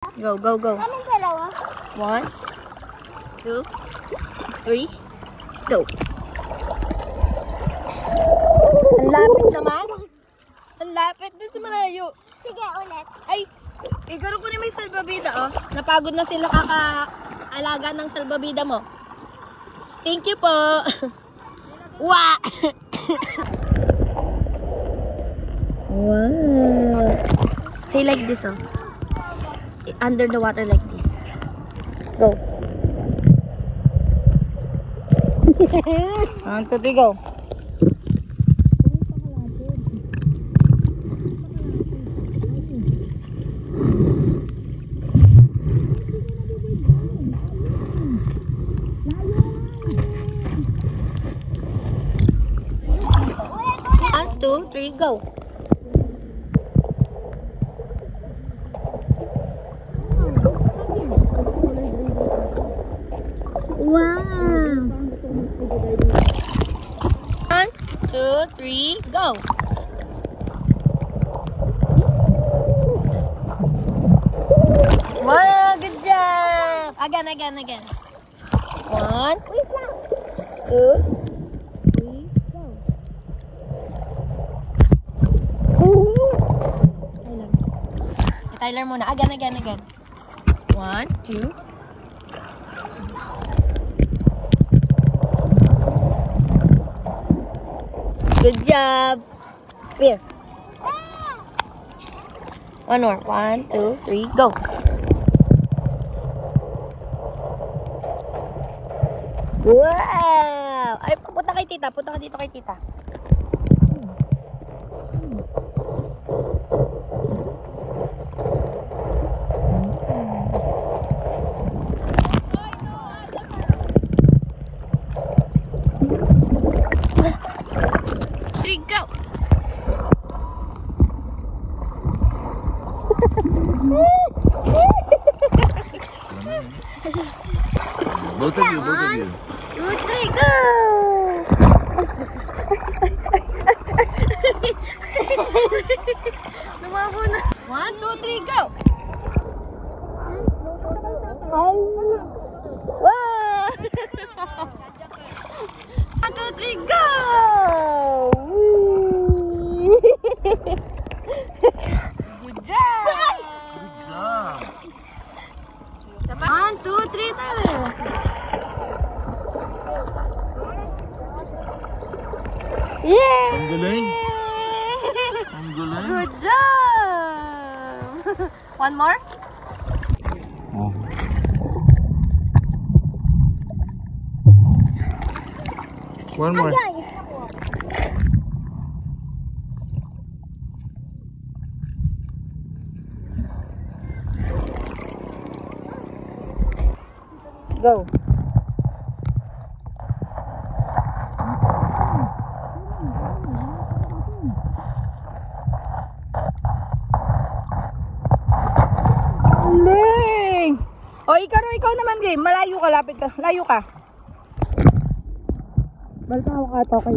Go, go, go. Kaming dalawa. 1, 2, 3, go. Ang lapit naman. Ang lapit din sa malayo. Sige, ulit. Ay, igaro ko na may salbabida, oh. Napagod na sila kaka-alaga ng salbabida mo. Thank you po. Wow. Wow. Say like this, oh. Under the water like this. Go. 1, 2, 3, go. One, 2, 3, go. Wow! 1, 2, 3, go! Wow! Good job! Again. 1, 2, 3, go! Tyler muna. Again. 1, 2, good job. Here. One more. 1, 2, 3, go. Wow! Ay, punta kay tita. Punta ka dito kay tita. Go. Both of you. 1, 2, 3, go! Lumabo na. 1, 2, 3, go! Wow! 1, 2, 3, go! Good job! Good job. 1, 2, 3, tayo. Yay! Ang galing. Ang galing. Good job! One more? Oh. One more. Go. Galing! O, ikaw naman, game. Malayo ka, lapit ka. Layo ka. Balik ako kay